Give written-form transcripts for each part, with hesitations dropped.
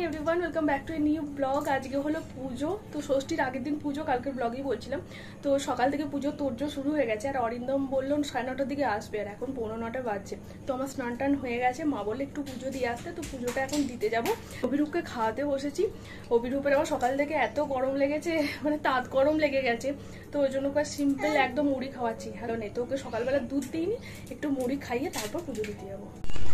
Everyone, welcome back to a new blog. আজকে হলো পুজো, তো ষষ্ঠীর আগের দিন পুজো, কালকের ব্লগেই বলছিলাম। তো সকাল থেকে পুজো তোড়জোড় শুরু হয়ে গেছে, আর অরিন্দম বললো 9:30টার দিকে আসবে, আর এখন 9:45 বাজছে। তো আমার স্নান টান হয়ে গেছে, মা বলে একটু পুজো দিয়ে আসতে, তো পুজোটা এখন দিতে যাবো। অভিরূপকে খাওয়াতে বসেছি। অভিরূপের আমার সকাল থেকে এত গরম লেগেছে, মানে তাঁত গরম লেগে গেছে, তো ওই জন্য সিম্পল একদম মুড়ি খাওয়াচ্ছি। হ্যালো নেই তো, ওকে সকালবেলা দুধ দিইনি, একটু মুড়ি খাইয়ে তারপর পুজো দিতে যাবো।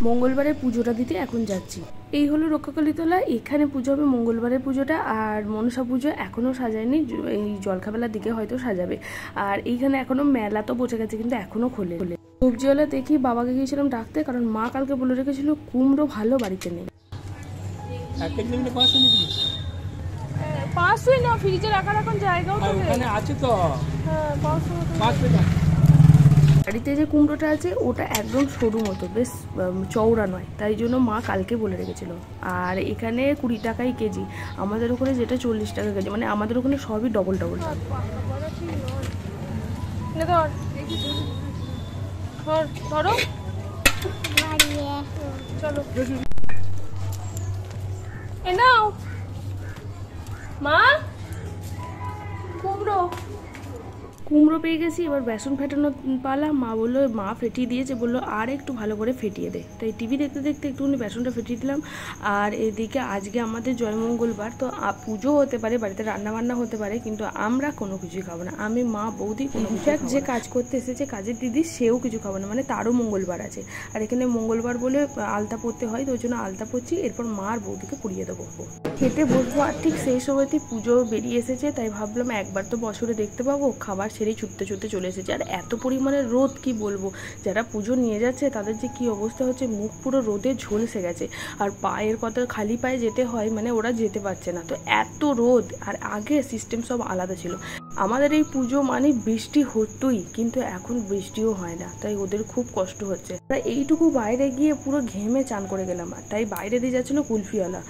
মঙ্গলবারে পুজোটা দিতে এখন যাচ্ছি। এই হলো রক্ষাকালীতলা, এখানে পুজো হবে মঙ্গলবারের পুজোটা। আর মনসা পুজো এখনও সাজায়নি, এই জলখাবেলার দিকে হয়তো সাজাবে। আর এইখানে এখনো মেলা তো বসে গেছে, কিন্তু এখনো খোলে। সবজিওয়ালা দেখি বাবাকে গিয়েছিলাম ডাকতে, কারণ মা কালকে বলে রেখেছিল কুমড়ো ভালো বাড়িতে নেই। 500 না, ফ্রিজে রাখার এখন জায়গাও তো আছে তো। হ্যাঁ, 500 বাড়িতে যে কুমড়োটা আছে ওটা একদম সরু মতো, বেশ চওড়া নয়, তাই জন্য মা কালকে বলে রেখেছিল। আর এখানে 20 টাকাই কেজি, আমাদের ওখানে যেটা 40 টাকা কেজি, মানে আমাদের ওখানে সবই ডবল ডবল। ধরো চলো এ নাও মা, কুমড়ো পেয়ে গেছি। এবার বেসন ফেটানো পালা। মা বললো, মা ফেটিয়ে দিয়েছে, বললো আর একটু ভালো করে ফেটিয়ে দে। তাই টিভি দেখতে দেখতে একটুখানি বেসনটা ফেটিয়ে দিলাম। আর এদিকে আজকে আমাদের জয়মঙ্গলবার, তো পুজো হতে পারে, বাড়িতে রান্নাবান্না হতে পারে, কিন্তু আমরা কোনো কিছুই খাবো না। আমি, মা, বৌদি কোনো কিছু। যে কাজ করতে এসেছে কাজের দিদি, সেও কিছু খাবো না, মানে তারও মঙ্গলবার আছে। আর এখানে মঙ্গলবার বলে আলতা পরতে হয়, তো ওই জন্য আলতা পরছি। এরপর মা আর বৌদিকে পুড়িয়ে দেবো, খেতে বসবো। আর ঠিক সেই সময়তে পুজো বেরিয়ে এসেছে, তাই ভাবলাম একবার তো বছরে দেখতে পাবো। খাবার ছেড়েই ছুটতে ছুটতে চলে এসেছে। আর এত পরিমাণে রোদ, কি বলবো, যারা পুজো নিয়ে যাচ্ছে তাদের যে কি অবস্থা হচ্ছে, মুখ পুরো রোদে ঝলসে গেছে। আর পায়ের কথা, খালি পায়ে যেতে হয়, মানে ওরা যেতে পারছে না, তো এত রোদ। আর আগে সিস্টেম সব আলাদা ছিল। আমাদের এই পুজো মানে বৃষ্টি হতোই, কিন্তু এখন বৃষ্টিও হয় না, তাই ওদের খুব কষ্ট হচ্ছে। তাই এইটুকু বাইরে গিয়ে পুরো ঘেমে চান করে গেলাম। আর তাই বাইরে দিয়ে যাচ্ছিল কুলফিওয়ালা।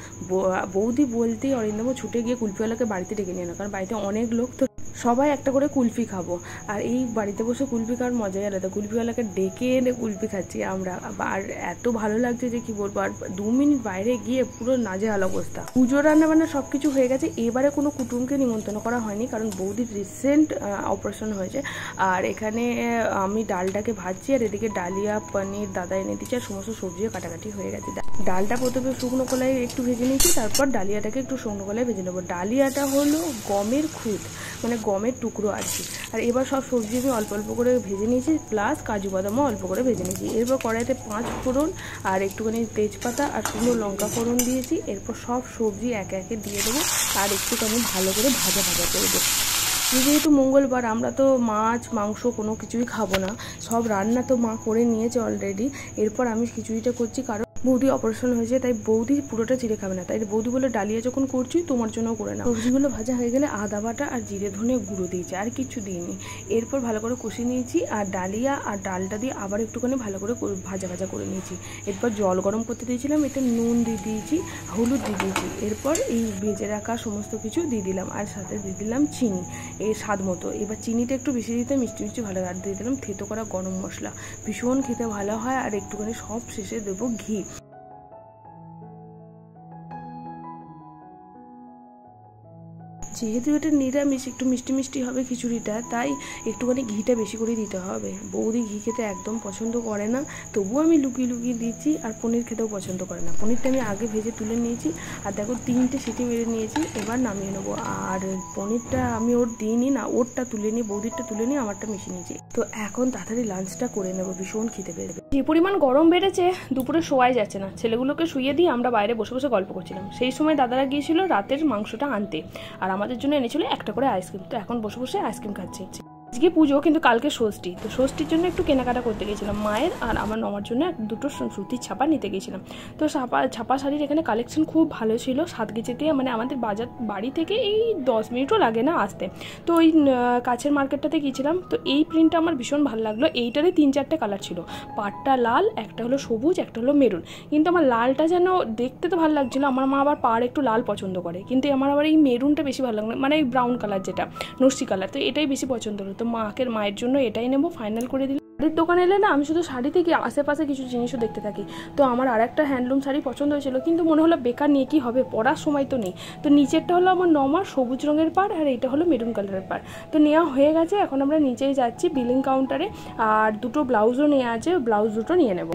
বৌদি বলতেই অরিন্দম ছুটে গিয়ে কুলফিওয়ালাকে বাড়িতে ডেকে নিয়ে এলো, কারণ বাড়িতে অনেক লোক, তো সবাই একটা করে কুলফি খাবো। আর এই বাড়িতে বসে কুলফি খাওয়ার মজাই আলাদা। কুলফিওয়ালাকে ডেকে এনে কুলফি খাচ্ছি আমরা। আর এত ভালো লাগছে যে কি বলবো। আর 2 মিনিট বাইরে গিয়ে পুরো নাজেহাল অবস্থা। পুজো রান্না বান্না সবকিছু হয়ে গেছে। এবারে কোনো কুটুমকে নিমন্ত্রণ করা হয়নি, কারণ বৌদির রিসেন্ট অপারেশন হয়েছে। আর এখানে আমি ডালটাকে ভাজছি, আর এদিকে ডালিয়া, পনির দাদা এনে দিচ্ছে, আর সমস্ত সবজিও কাটাকাটি হয়ে গেছে। ডালটা প্রথমে শুকনো কলায় একটু ভেজে নিয়েছি, তারপর ডালিয়াটাকে একটু শুকনো কলায় ভেজে নেবো। ডালিয়াটা হলো গমের খুদ, মানে গমের টুকরো আর কি। আর এবার সব সবজি আমি অল্প অল্প করে ভেজে নিয়েছি, প্লাস কাজু বাদামও অল্প করে ভেজে নিয়েছি। এরপর কড়াইতে 5 ফোড়ন আর একটুখানি তেজপাতা আর শুকনো লঙ্কা ফোড়ন দিয়েছি। এরপর সব সবজি একে একে দিয়ে দেবো, আর একটুখানি ভালো করে ভাজা ভাজা করে দেবো। যেহেতু মঙ্গলবার, আমরা তো মাছ মাংস কোনো কিছুই খাবো না, সব রান্না তো মা করে নিয়েছে অলরেডি। এরপর আমি খিচুড়িটা করছি, কারণ বৌদি অপারেশন হয়েছে, তাই বৌদি পুরোটা চিড়ে খাবে না। তাই বৌদি বলে, ডালিয়া যখন করছি তোমার জন্য করে না। সবজিগুলো ভাজা হয়ে গেলে আদা বাটা আর জিরে ধনে গুঁড়ো দিয়েছি, আর কিছু দিইনি। এরপর ভালো করে কষিয়ে নিয়েছি, আর ডালিয়া আর ডালটা দিয়ে আবার একটুখানি ভালো করে ভাজা ভাজা করে নিয়েছি। এরপর জল গরম করতে দিয়েছিলাম, এতে নুন দিয়ে দিয়েছি, হলুদ দিয়ে দিয়েছি। এরপর এই ভেজে রাখা সমস্ত কিছু দিয়ে দিলাম, আর সাথে দিয়ে দিলাম চিনি, এই স্বাদ মতো। এবার চিনিটা একটু বেশি দিতে মিষ্টি মিষ্টি ভালো। আর দিয়ে দিলাম থেতো করা গরম মশলা, ভীষণ খেতে ভালো হয়। আর একটুখানি সব শেষে দেবো ঘি। যেহেতু এটা নিরামিষ, একটু মিষ্টি মিষ্টি হবে খিচুড়িটা, তাই একটুখানি ঘিটা বেশি করে দিতে হবে। বৌদি ঘি খেতে একদম পছন্দ করে না, তবুও আমি লুকিয়ে লুকিয়ে দিচ্ছি। আর পনির খেতেও পছন্দ করে না। পনিরটা আমি আগে ভেজে তুলে নিয়েছি, আর দেখো 3টে সিটি মেরে নিয়েছি। এবার নামিয়ে নেবো। আর পনিরটা আমি ওর দিইনি না, ওরটা তুলে নিয়ে, বৌদিরটা তুলে নিয়ে আমারটা মিশিয়ে নিয়েছি। তো এখন তাড়াতাড়ি লাঞ্চটা করে নেবো, ভীষণ খিদে পেয়ে যাবে। যে পরিমাণ গরম বেড়েছে, দুপুরে শোয়াই যাচ্ছে না। ছেলেগুলোকে শুইয়ে দিয়ে আমরা বাইরে বসে বসে গল্প করছিলাম। সেই সময় দাদারা গিয়েছিল রাতের মাংসটা আনতে, আর আমাদের জন্য এনেছিল একটা করে আইসক্রিম। তো এখন বসে বসে আইসক্রিম খাচ্ছি। আজকে পুজো, কিন্তু কালকে ষষ্ঠী। তো ষষ্ঠীর জন্য একটু কেনাকাটা করতে গিয়েছিলাম, মায়ের আর আমার নমার জন্য দুটো সুতির ছাপা নিতে গিয়েছিলাম। তো ছাপা শাড়ির এখানে কালেকশন খুব ভালো ছিল। সাতগিচিতে, মানে আমাদের বাড়ি থেকে এই 10 মিনিটও লাগে না আসতে। তো ওই কাছের মার্কেটটাতে গিয়েছিলাম। তো এই প্রিন্টটা আমার ভীষণ ভালো লাগলো। এইটারে 3-4টে কালার ছিল, পাড়টা লাল, একটা হলো সবুজ, একটা হলো মেরুন। কিন্তু আমার লালটা যেন দেখতে তো ভালো লাগছিল, আমার মা আবার পাড় একটু লাল পছন্দ করে, কিন্তু আমার আবার এই মেরুনটা বেশি ভালো লাগলো, মানে এই ব্রাউন কালার, যেটা নস্যি কালার, তো এটাই বেশি পছন্দ হলো। তো মায়ের জন্য এটাই নেবো, ফাইনাল করে দিলাম। শাড়ির দোকানে এলে না আমি শুধু শাড়ি থেকে আশেপাশে কিছু জিনিসও দেখতে থাকি। তো আমার আর একটা হ্যান্ডলুম শাড়ি পছন্দ হয়েছিল, কিন্তু মনে হলো বেকার নিয়ে কি হবে, পরার সময় তো নেই। তো নিচেরটা হলো আমার নর্মাল সবুজ রঙের পাড়, আর এইটা হলো মেরুন কালারের পাড়। তো নেওয়া হয়ে গেছে, এখন আমরা নিচেই যাচ্ছি বিলিং কাউন্টারে, আর দুটো ব্লাউজও নেওয়া আছে, ব্লাউজ দুটো নিয়ে নেব।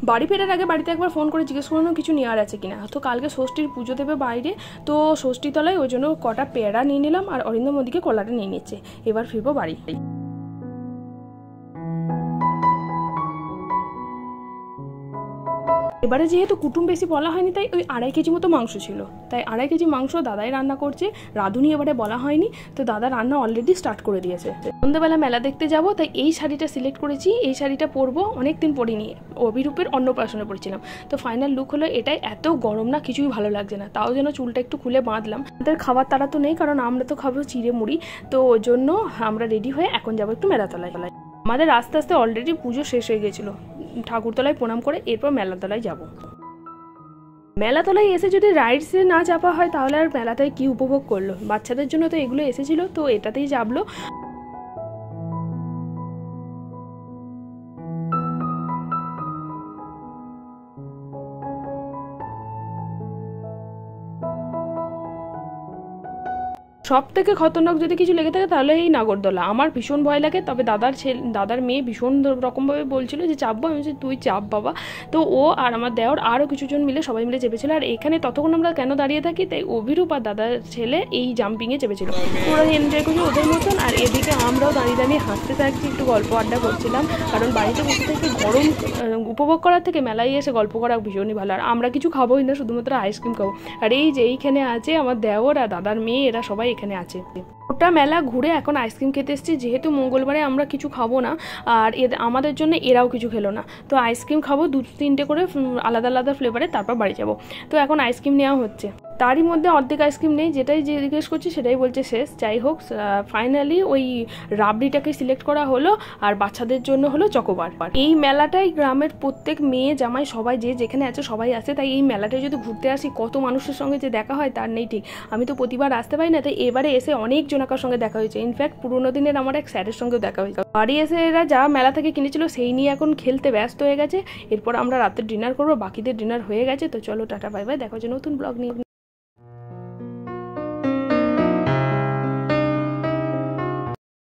বাড়ি ফেরার আগে বাড়িতে একবার ফোন করে জিজ্ঞেস করলাম কিছু নেওয়ার আছে কিনা। তো কালকে ষষ্ঠীর পুজো দেবে বাইরে, তো ষষ্ঠীতলায় ওই জন্য কটা পেয়ারা নিয়ে নিলাম, আর অরিন্দম ওদিকে কলাটা নিয়ে নিচ্ছে। এবার ফিরবো বাড়ি। এবারে যেহেতু কুটুম বেশি বলা হয়নি, তাই ওই 2.5 কেজি মতো মাংস ছিল, তাই 2.5 কেজি মাংস দাদাই রান্না করছে, রাঁধুনি এবারে বলা হয়নি। তো দাদা রান্না অলরেডি স্টার্ট করে দিয়েছে। সন্ধ্যেবেলা মেলা দেখতে যাব, তাই এই শাড়িটা সিলেক্ট করেছি। এই শাড়িটা পরবো, অনেকদিন পরিনি, অভিরূপের অন্নপ্রাশনে পরেছিলাম। তো ফাইনাল লুক হলো এটাই। এত গরম না, কিছুই ভালো লাগছে না, তাও যেন চুলটা একটু খুলে বাঁধলাম। আমাদের খাবার তারা তো নেই, কারণ আমরা তো খাবো চিড়ে মুড়ি। তো ওই জন্য আমরা রেডি হয়ে এখন যাবো একটু মেলাতলায়। আমাদের আস্তে আস্তে অলরেডি পুজো শেষ হয়ে গেছিলো, ঠাকুরতলায় প্রণাম করে এরপর মেলাতলায় যাব। মেলাতলায় এসে যদি রাইডসে না চাপা হয় তাহলে আর মেলাটায় কি উপভোগ করলো। বাচ্চাদের জন্য তো এগুলো এসেছিল, তো এটাতেই চাপলো। সব থেকে খতরনাক যদি কিছু লেগে থাকে তাহলে এই নাগরদোলা। আমার ভীষণ ভয় লাগে, তবে দাদার মেয়ে ভীষণ রকমভাবে বলছিল যে চাপবো। আমি বলছি তুই চাপ বাবা। তো ও আর আমার দেওর আরও কিছুজন মিলে সবাই মিলে চেপেছিল। আর এখানে ততক্ষণ আমরা কেন দাঁড়িয়ে থাকি, তাই অভিরূপ আর দাদার ছেলে এই জাম্পিংয়ে চেপেছিল। ওরা এনজয় করছে ওদের মতন, আর এদিকে আমরাও দাঁড়িয়ে দাঁড়িয়ে হাসতে থাকছি, একটু গল্প আড্ডা করছিলাম। কারণ বাড়িতে বসে থেকে গরম উপভোগ করার থেকে মেলায় এসে গল্প করা ভীষণই ভালো। আর আমরা কিছু খাবোই না, শুধুমাত্র আইসক্রিম খাবো। আর এই যে এইখানে আছে আমার দেওর আর দাদার মেয়ে, এরা সবাই এখানে আছে। ওটা মেলা ঘুরে এখন আইসক্রিম খেতে এসেছি, যেহেতু মঙ্গলবারে আমরা কিছু খাবো না, আর আমাদের জন্য এরাও কিছু খেলো না। তো আইসক্রিম খাবো 2-3টে করে আলাদা আলাদা ফ্লেভারে, তারপর বাড়ি যাবো। তো এখন আইসক্রিম নেওয়া হচ্ছে, তারই মধ্যে অর্ধেক আইসক্রিম নেই, যেটাই জিজ্ঞেস করছি সেটাই বলছে শেষ। যাই হোক, ফাইনালি ওই রাবড়িটাকে সিলেক্ট করা হলো, আর বাচ্চাদের জন্য হলো চকোবার। এই মেলাটাই গ্রামের প্রত্যেক মেয়ে জামাই সবাই যে যেখানে আছে সবাই আসে, তাই এই মেলাটায় যদি ঘুরতে আসি কত মানুষের সঙ্গে যে দেখা হয় তার নেই ঠিক। আমি তো প্রতিবার আসতে পারি না, তাই এবারে এসে অনেক জনকার সঙ্গে দেখা হয়েছে। ইনফ্যাক্ট পুরোনো দিনের আমার এক স্যারের সঙ্গেও দেখা হয়েছে। বাড়ি এসে এরা যা মেলা থেকে কিনেছিল সেই নিয়ে এখন খেলতে ব্যস্ত হয়ে গেছে। এরপর আমরা রাতের ডিনার করবো, বাকিদের ডিনার হয়ে গেছে। তো চলো টাটা বাই বাই, দেখা হচ্ছে নতুন ব্লগ নিয়ে।